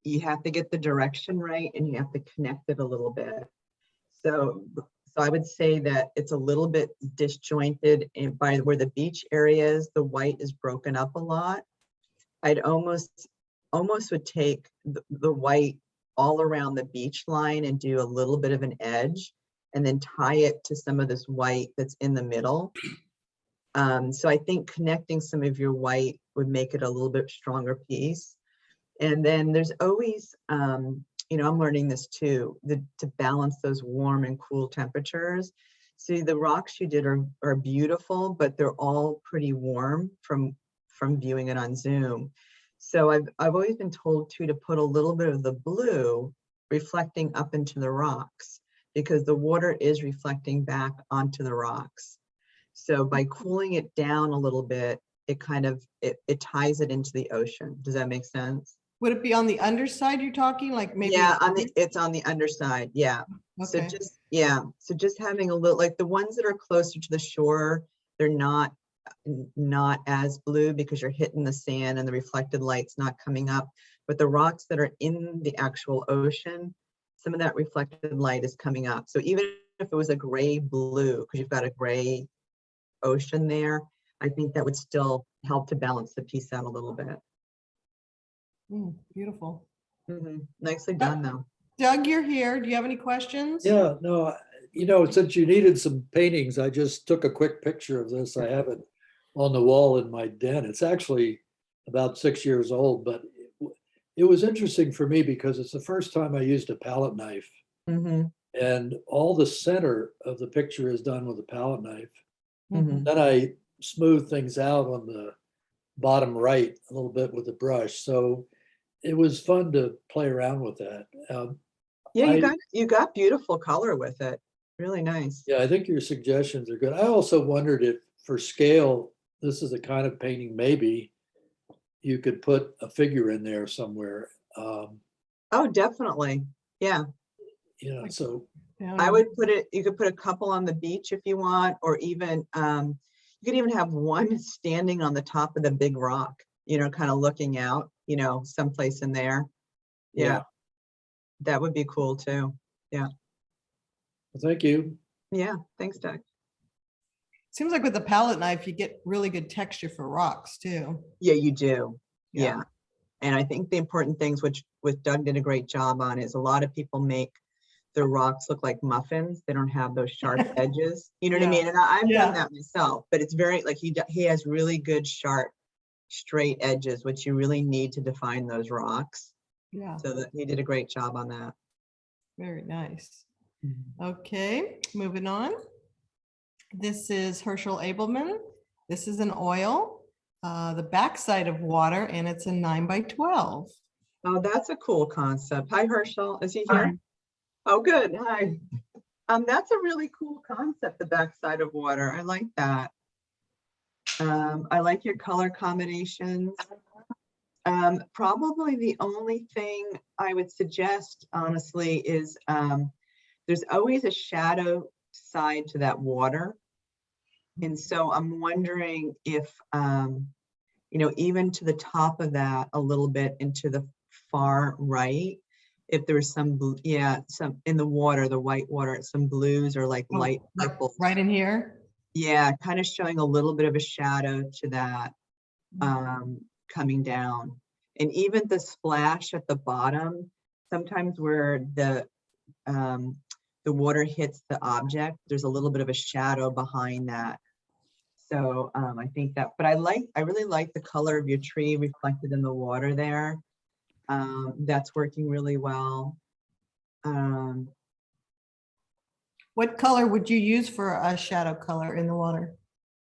S2: you have to get the direction right and you have to connect it a little bit. So I would say that it's a little bit disjointed by where the beach area is. The white is broken up a lot. I'd almost would take the white all around the beach line and do a little bit of an edge and then tie it to some of this white that's in the middle. So I think connecting some of your white would make it a little bit stronger piece. And then there's always, I'm learning this too, to balance those warm and cool temperatures. See, the rocks you did are beautiful, but they're all pretty warm from viewing it on Zoom. So I've always been told too to put a little bit of the blue reflecting up into the rocks, because the water is reflecting back onto the rocks. So by cooling it down a little bit, it kind of, it ties it into the ocean. Does that make sense?
S1: Would it be on the underside you're talking, like maybe?
S2: Yeah, it's on the underside. Yeah.
S1: Okay.
S2: So just having a little, like the ones that are closer to the shore, they're not as blue because you're hitting the sand and the reflected light's not coming up. But the rocks that are in the actual ocean, some of that reflected light is coming up. So even if it was a gray blue, because you've got a gray ocean there, I think that would still help to balance the piece out a little bit.
S1: Beautiful.
S2: Nicely done though.
S1: Doug, you're here. Do you have any questions?
S10: Yeah, no, since you needed some paintings, I just took a quick picture of this. I have it on the wall in my den. It's actually about 6 years old, but it was interesting for me because it's the first time I used a palette knife,
S2: Mhm,
S10: and all the center of the picture is done with a palette knife.
S2: mhm.
S10: Then I smooth things out on the bottom right a little bit with the brush. So it was fun to play around with that.
S2: Yeah,
S10: I,
S2: you got beautiful color with it. Really nice.
S10: yeah, I think your suggestions are good. I also wondered if for scale, this is the kind of painting maybe you could put a figure in there somewhere.
S2: Oh, definitely. Yeah,
S10: So
S2: I would put it, you could put a couple on the beach if you want, or even, you could even have one standing on the top of the big rock, kind of looking out, someplace in there. Yeah, that would be cool too. Yeah.
S10: well, thank you.
S2: Yeah, thanks, Doug.
S1: Seems like with the palette knife, you get really good texture for rocks too.
S2: Yeah, you do.
S1: Yeah.
S2: Yeah. And I think the important things, which Doug did a great job on, is a lot of people make their rocks look like muffins. They don't have those sharp edges. You know what I
S1: Yeah.
S2: mean? And I've
S1: Yeah.
S2: done that myself, but it's very like he has really good sharp, straight edges, which you really need to define those rocks.
S1: Yeah,
S2: So that he did a great job on that.
S1: very nice. Okay, moving on. This is Herschel Abelman. This is an oil, the backside of water, and it's a 9x12.
S2: Oh, that's a cool concept. Hi, Herschel. Is he here? Oh, good. Hi. That's a really cool concept, the backside of water. I like that. I like your color combinations. Probably the only thing I would suggest, honestly, is there's always a shadow side to that water. And so I'm wondering if, even to the top of that, a little bit into the far right, if there's some, some in the water, the white water, some blues or like light purple.
S1: Right in here.
S2: Yeah, kind of showing a little bit of a shadow to that coming down. And even the splash at the bottom, sometimes where the water hits the object, there's a little bit of a shadow behind that. So I think that, but I really like the color of your tree reflected in the water there. That's working really well.
S1: What color would you use for a shadow color in the water?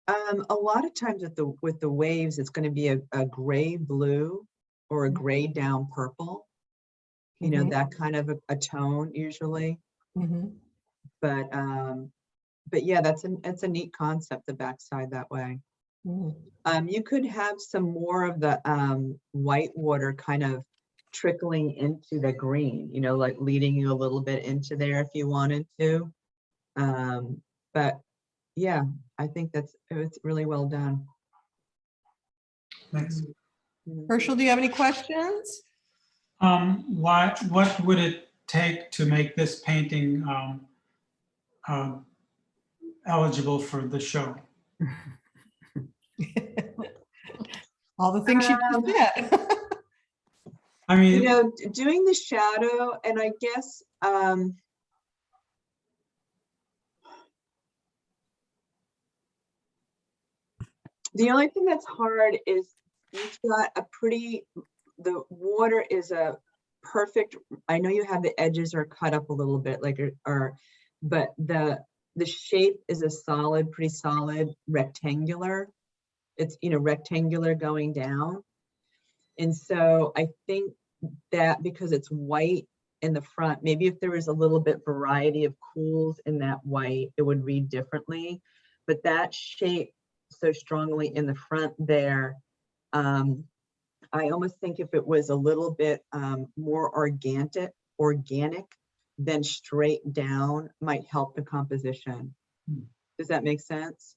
S2: A lot of times with the waves, it's going to be a gray blue or a gray down purple. That kind of a tone usually. But yeah, it's a neat concept, the backside that way. You could have some more of the white water kind of trickling into the green, like leading you a little bit into there if you wanted to. But yeah, I think it's really well done.
S11: Thanks.
S1: Herschel, do you have any questions?
S11: What would it take to make this painting eligible for the show?
S1: All the things you just did.
S11: I mean,
S2: doing the shadow, and I guess the only thing that's hard is you've got the water is a perfect, I know you have the edges are cut up a little bit, but the shape is a pretty solid rectangular. It's, rectangular going down. And so I think that because it's white in the front, maybe if there was a little bit variety of cools in that white, it would read differently. But that shape so strongly in the front there, I almost think if it was a little bit more organic than straight down might help the composition. Does that make sense?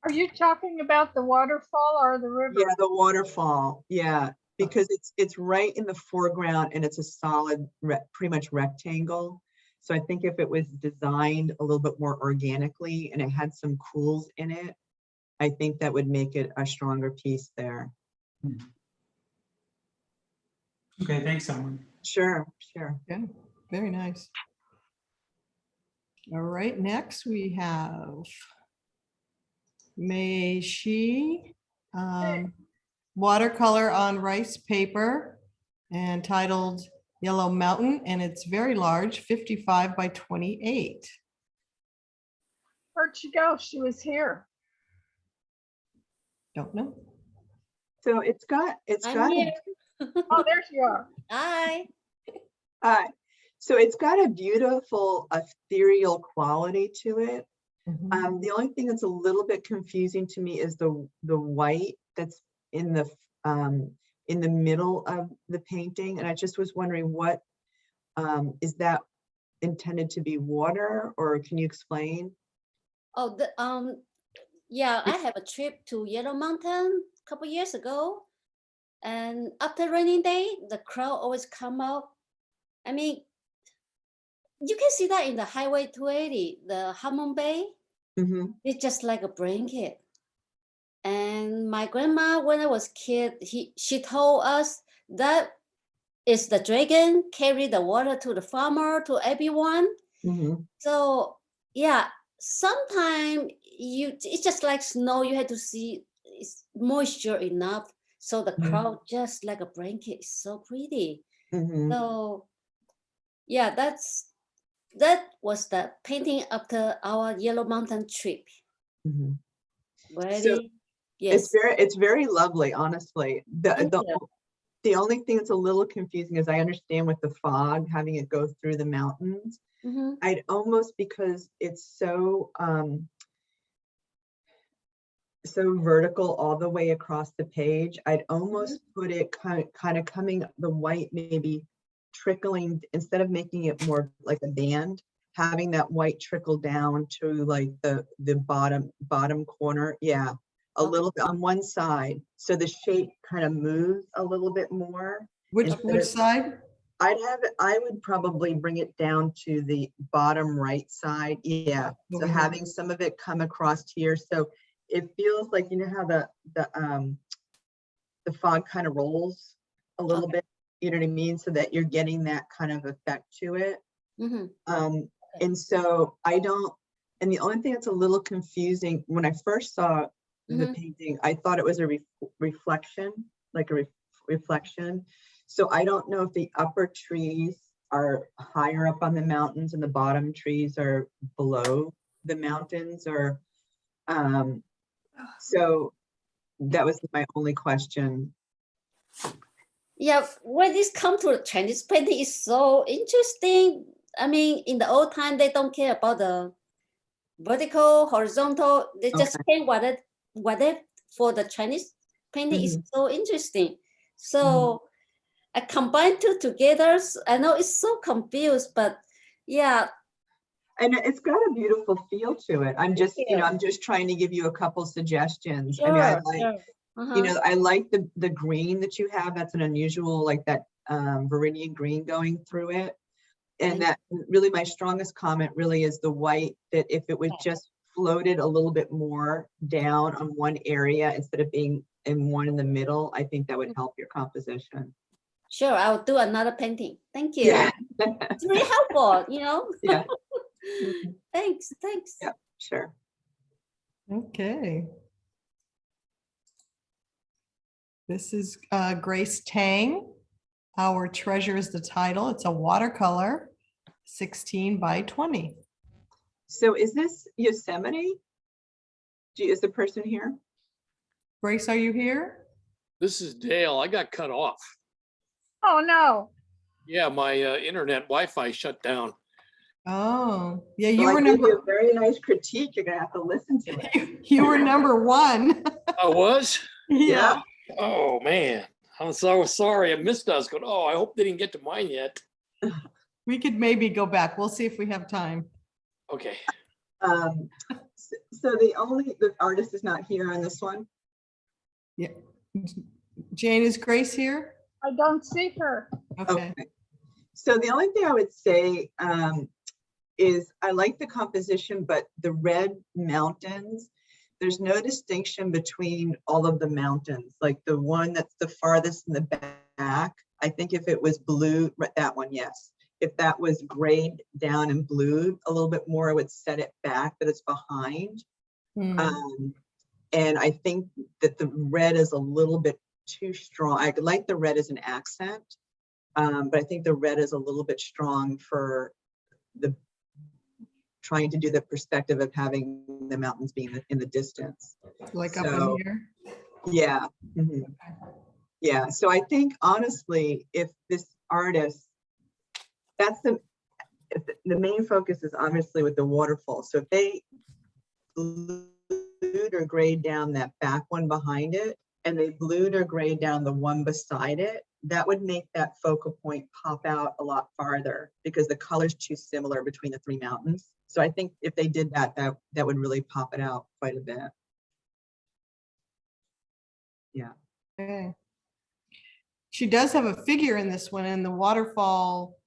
S3: Are you talking about the waterfall or the river?
S2: Yeah, the waterfall. Yeah, because it's right in the foreground and it's a solid, pretty much rectangle. So I think if it was designed a little bit more organically and it had some cools in it, I think that would make it a stronger piece there.
S11: Okay, thanks, Helen.
S2: Sure.
S1: Yeah, very nice. All right, next we have Mei Shi, watercolor on rice paper. and titled Yellow Mountain, and it's very large, 55 by 28.
S3: Where'd she go? She was here.
S1: Don't know.
S2: So it's got,
S12: I'm here.
S3: Oh, there you are.
S12: Hi.
S2: so it's got a beautiful ethereal quality to it.
S1: Mhm.
S2: The only thing that's a little bit confusing to me is the white that's in the middle of the painting, and I just was wondering what is that intended to be water, or can you explain?
S12: Oh, yeah, I have a trip to Yellow Mountain a couple years ago, and after raining day, the crowd always come out. I mean, you can see that in the Highway 280, the Hammond Bay.
S2: Mm-hmm.
S12: It's just like a blanket. And my grandma, when I was kid, she told us that is the dragon carry the water to the farmer, to everyone.
S2: Mm-hmm.
S12: So yeah, sometimes it's just like snow. You have to see it's moisture enough, so the
S2: Mhm.
S12: crowd just like a blanket. It's so pretty.
S2: Mm-hmm.
S12: So yeah, that was the painting after our Yellow Mountain trip.
S2: Mm-hmm.
S12: Very yes.
S2: It's very lovely, honestly.
S12: Thank you.
S2: The only thing that's a little confusing is I understand with the fog, having it go through the mountains.
S12: Mhm.
S2: I'd almost, because it's so vertical all the way across the page, I'd almost put it kind of coming, the white maybe trickling, instead of making it more like a band, having that white trickle down to like the bottom corner. Yeah, a
S12: Okay.
S2: little bit on one side, so the shape kind of moves a little bit more.
S1: Which
S2: instead of-
S1: side?
S2: I would probably bring it down to the bottom right side. Yeah. So
S1: Over here.
S2: having some of it come across here. So it feels like, you know how the fog kind of rolls a little
S12: Okay.
S2: bit, you know what I mean? So that you're getting that kind of effect to it.
S12: Mhm.
S2: And so and the only thing that's a little confusing, when I first saw the painting, I thought it was a reflection, like a reflection. So I don't know if the upper trees are higher up on the mountains and the bottom trees are below the mountains, or so that was my only question.
S12: Yeah, when this come to Chinese painting, is so interesting. I mean, in the old time, they don't care about the vertical, horizontal. They just paint whatever for the Chinese painting is so interesting. So I combined two together. I know it's so confused, but yeah.
S2: And it's got a beautiful feel to it. I'm just,
S12: you.
S2: I'm just trying to give you a couple suggestions. I
S12: Sure,
S2: mean, I like,
S12: sure.
S2: I like the green that you have. That's an unusual, like that viridian green going through it. And that really my strongest comment really is the white, that if it was just floated a little bit more down on one area instead of being in one in the middle, I think that would help your composition.
S12: Sure, I'll do another painting. Thank you.
S2: Yeah.
S12: It's really helpful,
S2: Yeah.
S12: Thanks.
S2: Yeah, sure.
S1: Okay. This is Grace Tang. Our Treasure is the title. It's a watercolor, 16 by 20.
S2: So is this Yosemite? Is the person here?
S1: Grace, are you here?
S13: This is Dale. I got cut off.
S3: Oh, no.
S13: Yeah, my internet Wi-Fi shut down.
S1: Oh, yeah,
S2: So
S1: you
S2: I
S1: were
S2: gave you
S1: number
S2: a very nice critique. You're gonna have to listen to it.
S1: you were number one.
S13: I was?
S1: Yeah.
S13: Oh, man. I'm so sorry. I missed us. Going, oh, I hope they didn't get to mine yet.
S1: We could maybe go back. We'll see if we have time.
S13: Okay.
S2: So the artist is not here on this one?
S1: Yeah. Jane, is Grace here?
S3: I don't see her.
S1: Okay.
S2: So the only thing I would say is I like the composition, but the red mountains, there's no distinction between all of the mountains. Like the one that's the farthest in the back, I think if it was blue, that one, yes. If that was grayed down and blued a little bit more, I would set it back, but it's behind. And I think that the red is a little bit too strong. I like the red as an accent, But I think the red is a little bit strong for the trying to do the perspective of having the mountains being in the distance.
S1: Like up
S2: So,
S1: in here?
S2: yeah. Mhm. Yeah. So I think honestly, if this artist, that's the main focus is obviously with the waterfall. So if they blued or grayed down that back one behind it, and they blued or grayed down the one beside it, that would make that focal point pop out a lot farther because the color's too similar between the three mountains. So I think if they did that, that would really pop it out quite a bit. Yeah.
S1: Okay. She does have a figure in this one, and the waterfall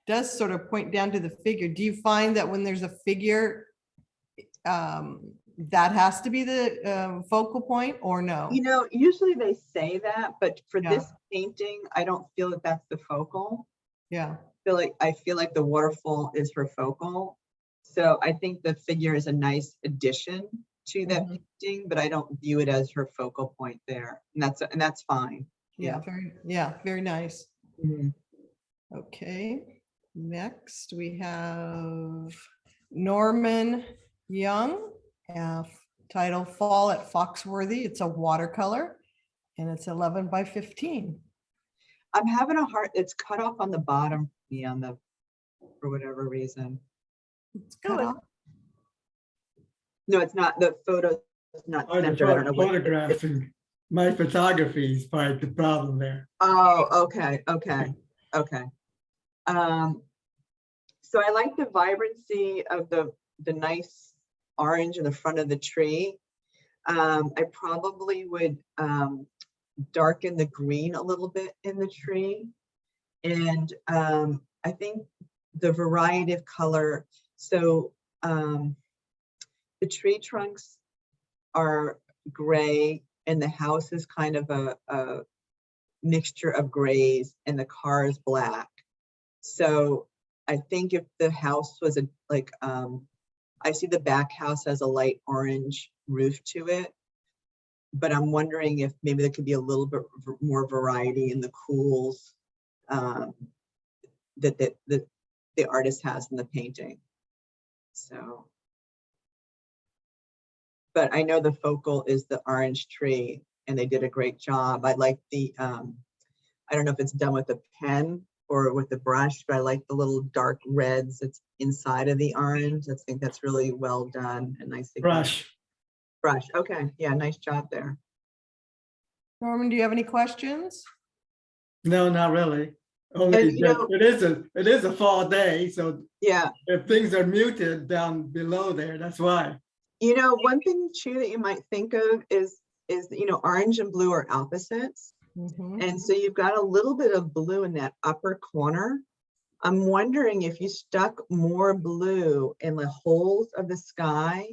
S1: does sort of point down to the figure. Do you find that when there's a figure, that has to be the focal point, or no?
S2: You know, usually they say that, but for
S1: Yeah.
S2: this painting, I don't feel that that's the focal.
S1: Yeah.
S2: I feel like the waterfall is her focal. So I think the figure is a nice addition to that painting, but I don't view it as her focal point there. And that's fine.
S1: Yeah, very nice.
S2: Mhm.
S1: Okay, next we have Norman Young, title Fall at Foxworthy. It's a watercolor and it's 11 by 15.
S2: I'm having a hard, it's cut off on the bottom for whatever reason.
S1: It's cut off.
S2: No, it's not, the photo is not
S14: Oh, the
S2: centered. I don't know what.
S14: photographs and my photography is part the problem there.
S2: Oh, okay. So I like the vibrancy of the nice orange in the front of the tree. I probably would darken the green a little bit in the tree. And I think the variety of color. So the tree trunks are gray and the house is kind of a mixture of grays and the car is black. So I think if the house was I see the back house has a light orange roof to it, but I'm wondering if maybe there could be a little bit more variety in the cools that the artist has in the painting. So, but I know the focal is the orange tree and they did a great job. I like the, I don't know if it's done with a pen or with the brush, but I like the little dark reds that's inside of the orange. I think that's really well done and nicely done. Brush, okay, yeah, nice job there.
S1: Norman, do you have any questions?
S14: No, not really. Only
S2: you know-
S14: it is a fall day, so
S2: yeah,
S14: if things are muted down below there, that's why.
S2: You know, one thing too that you might think of is you know, orange and blue are opposites. And so you've got a little bit of blue in that upper corner. I'm wondering if you stuck more blue in the holes of the sky,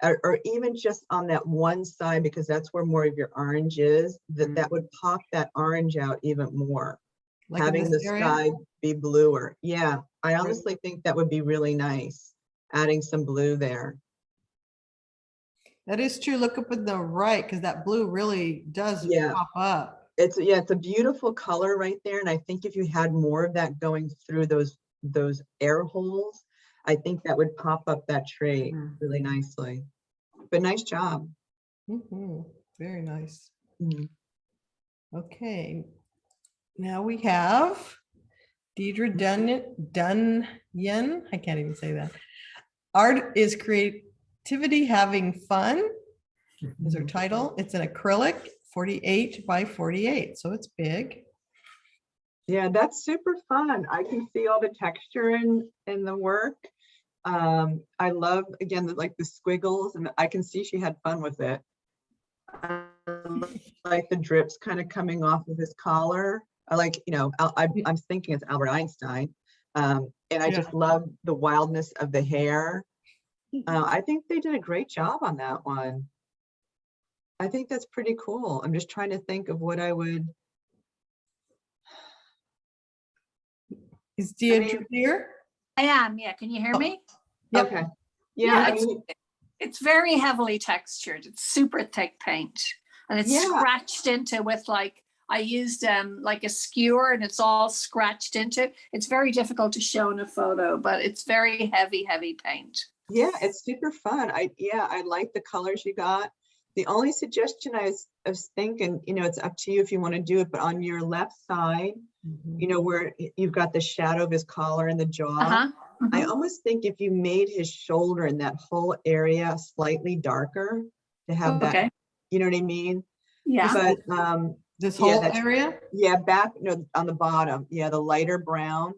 S2: or even just on that one side, because that's where more of your orange is, that would pop that orange out even more.
S1: Like in
S2: having the
S1: this area?
S2: sky be bluer. Yeah, I honestly think that would be really nice, adding some blue there.
S1: That is true. Look up in the right, because that blue really does pop up.
S2: It's a beautiful color right there. And I think if you had more of that going through those air holes, I think that would pop up that tree really nicely. But nice job.
S1: Very nice.
S2: Mhm.
S1: Okay. Now we have Deidre Dunyan. I can't even say that. Art is creativity having fun is her title. It's an acrylic, 48 by 48, so it's big.
S2: Yeah, that's super fun. I can see all the texture in the work. I love, again, like the squiggles, and I can see she had fun with it. Like the drips kind of coming off of his collar. I like, you know, I'm thinking it's Albert Einstein. And I just love the wildness of the hair. I think they did a great job on that one. I think that's pretty cool. I'm just trying to think of what I would.
S1: Is Deidre here?
S15: I am, yeah. Can you hear me?
S1: Yep.
S2: Okay. Yeah,
S15: it's very heavily textured. It's super thick paint. And it's scratched into with like I used like a skewer and it's all scratched into. It's very difficult to show in a photo, but it's very heavy, heavy paint.
S2: Yeah, it's super fun. I like the colors you got. The only suggestion I was thinking, it's up to you if you want to do it, but on your left side, where you've got the shadow of his collar and the jaw, I almost think if you made his shoulder and that whole area slightly darker to have that, you know what I mean?
S15: Yeah.
S2: But
S1: this whole area?
S2: Yeah, no, on the bottom. Yeah, the lighter brown.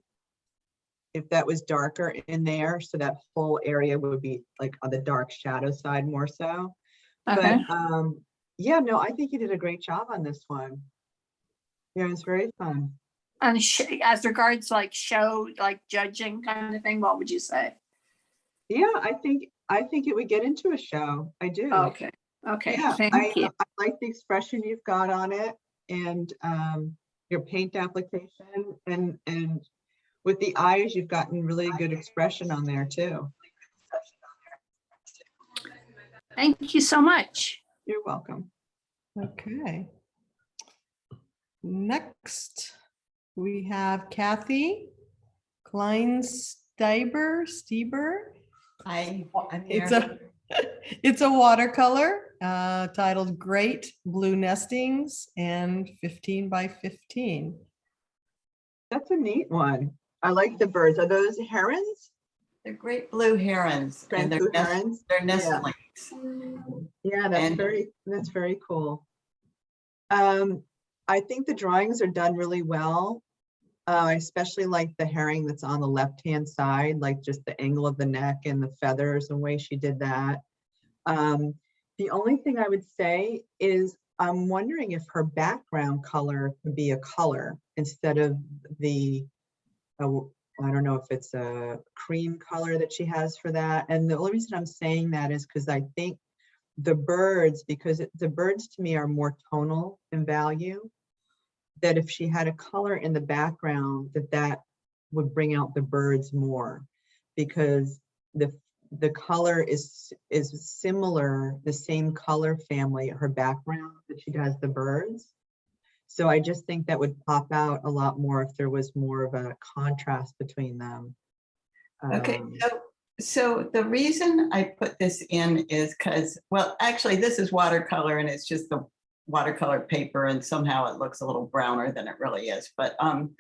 S2: If that was darker in there, so that whole area would be like on the dark shadow side more so.
S15: Okay.
S2: But yeah, no, I think you did a great job on this one. Yeah, it was very fun.
S15: And as regards like show, like judging kind of thing, what would you say?
S2: Yeah, I think it would get into a show. I do.
S15: Okay. Okay.
S2: Yeah,
S15: Thank you.
S2: I like the expression you've got on it, and your paint application, and with the eyes, you've gotten really good expression on there too.
S15: Thank you so much.
S2: You're welcome.
S1: Okay. Next, we have Kathy Kleinsteiber.
S16: I'm
S1: It's
S16: here.
S1: it's a watercolor titled Great Blue Nestings and 15 by 15.
S2: That's a neat one. I like the birds. Are those herons?
S16: They're great blue herons.
S2: Great
S16: And they're
S2: blue herons?
S16: they're
S2: Yeah.
S16: nestlings.
S2: Yeah, that's very cool. I think the drawings are done really well. I especially like the herring that's on the left-hand side, like just the angle of the neck and the feathers and the way she did that. The only thing I would say is I'm wondering if her background color could be a color instead of the, I don't know if it's a cream color that she has for that. And the only reason I'm saying that is because I think the birds, because the birds to me are more tonal in value, that if she had a color in the background, that would bring out the birds more, because the color is similar, the same color family, her background that she does the birds. So I just think that would pop out a lot more if there was more of a contrast between them.
S16: Okay, so the reason I put this in is because, well, actually this is watercolor and it's just the watercolor paper and somehow it looks a little browner than it really is. But I'm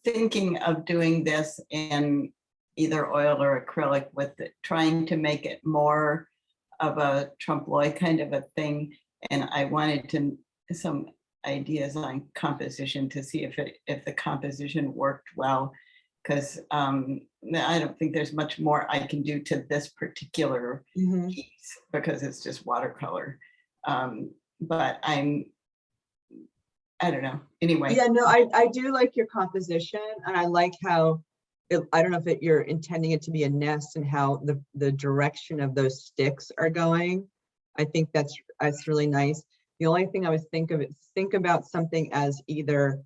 S16: thinking of doing this in either oil or acrylic with it, trying to make it more of a trompe-l'oeil kind of a thing. And I wanted some ideas on composition to see if the composition worked well, because I don't think there's much more I can do to this particular piece because it's just watercolor. But I don't know. Anyway.
S2: Yeah, no, I do like your composition, and I like how, I don't know if you're intending it to be a nest and how the direction of those sticks are going. I think that's really nice. The only thing I would think about something as either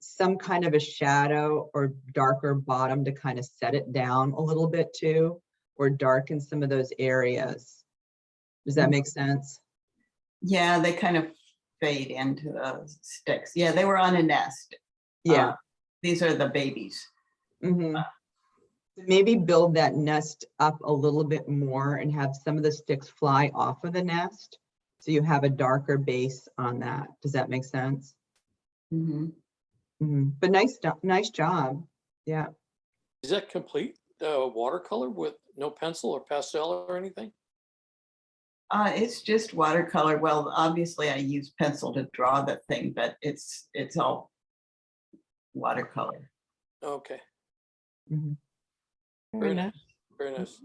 S2: some kind of a shadow or darker bottom to kind of set it down a little bit too, or darken some of those areas. Does that make sense?
S16: Yeah, they kind of fade into the sticks. Yeah, they were on a nest.
S2: Yeah.
S16: These are the babies.
S2: Maybe build that nest up a little bit more and have some of the sticks fly off of the nest, so you have a darker base on that. Does that make sense? But nice job. Yeah.
S13: Is that complete watercolor with no pencil or pastel or anything?
S16: It's just watercolor. Well, obviously I use pencil to draw the thing, but it's all watercolor.
S13: Okay.
S1: Very nice.
S13: Very nice.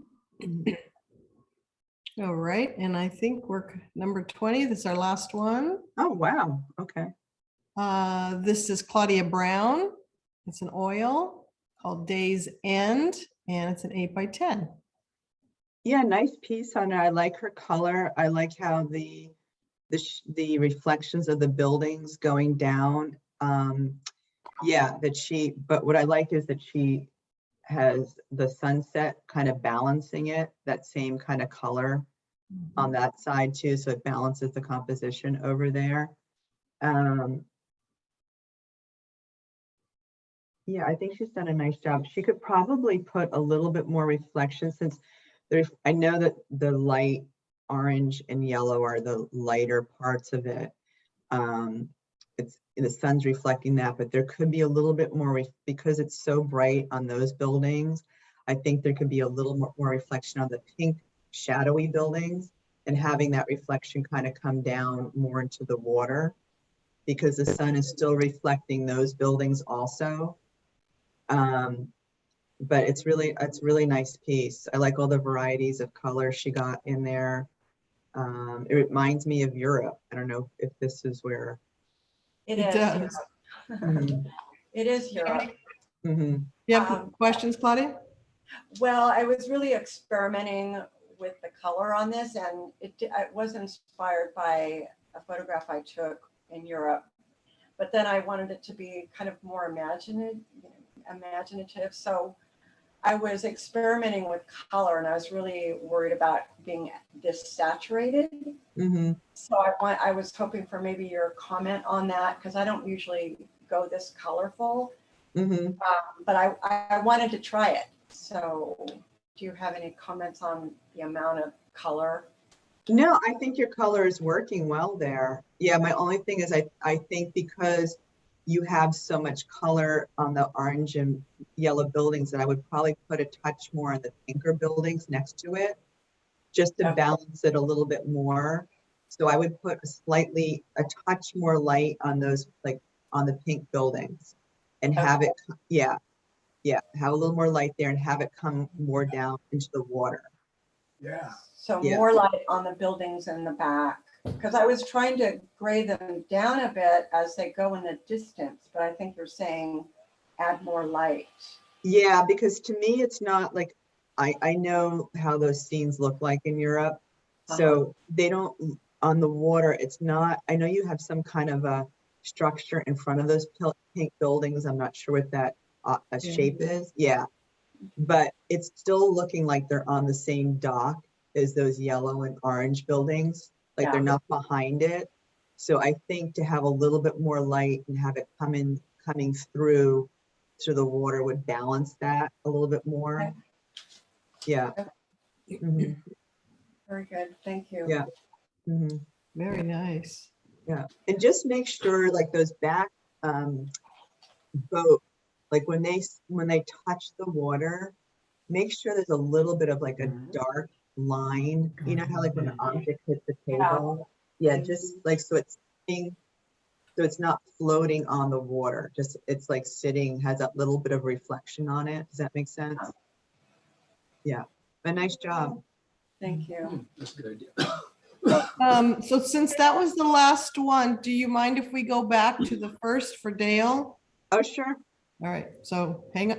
S1: All right, and I think we're number 20. This is our last one.
S2: Oh, wow. Okay.
S1: This is Claudia Brown. It's an oil called Day's End, and it's an 8 by 10.
S2: Yeah, nice piece on it. I like her color. I like how the reflections of the buildings going down. Yeah, but what I like is that she has the sunset kind of balancing it, that same kind of color on that side too. So it balances the composition over there. Yeah, I think she's done a nice job. She could probably put a little bit more reflection since there's, I know that the light orange and yellow are the lighter parts of it. It's the sun's reflecting that, but there could be a little bit more because it's so bright on those buildings. I think there could be a little more reflection on the pink shadowy buildings and having that reflection kind of come down more into the water because the sun is still reflecting those buildings also. But it's really nice piece. I like all the varieties of color she got in there. It reminds me of Europe. I don't know if this is where
S17: It
S1: It
S17: is.
S1: does.
S2: Mhm.
S17: It is Europe.
S2: Mhm.
S1: You have questions, Claudia?
S17: Well, I was really experimenting with the color on this, and it was inspired by a photograph I took in Europe. But then I wanted it to be kind of more imaginative. So I was experimenting with color, and I was really worried about being this saturated.
S2: Mhm.
S17: So I was hoping for maybe your comment on that because I don't usually go this colorful.
S2: Mhm.
S17: But I wanted to try it. So do you have any comments on the amount of color?
S2: No, I think your color is working well there. Yeah, my only thing is I think because you have so much color on the orange and yellow buildings that I would probably put a touch more on the pinker buildings next to it, just to balance it a little bit more. So I would put a touch more light on those, like on the pink buildings and have it, yeah, have a little more light there and have it come more down into the water.
S14: Yeah.
S17: So
S2: Yeah.
S17: more light on the buildings in the back, because I was trying to gray them down a bit as they go in the distance, but I think you're saying add more light.
S2: Yeah, because to me, it's not like, I know how those scenes look like in Europe. So they don't, on the water, it's not, I know you have some kind of a structure in front of those pink buildings. I'm not sure what that shape is. Yeah. But it's still looking like they're on the same dock as those yellow and orange buildings, like they're not behind it. So I think to have a little bit more light and have it coming through the water would balance that a little bit more.
S17: Okay.
S2: Yeah. Mhm.
S17: Very good. Thank you.
S2: Yeah. Mhm.
S1: Very nice.
S2: Yeah. And just make sure like those back boat, like when they touch the water, make sure there's a little bit of like a dark line. You know how like when an object hits the table? Yeah, just like so it's not floating on the water. Just it's like sitting, has that little bit of reflection on it. Does that make sense? Yeah. A nice job.
S17: Thank you.
S10: That's a good idea.
S1: So since that was the last one, do you mind if we go back to the first for Dale?
S2: Oh, sure.
S1: All right, so hang on.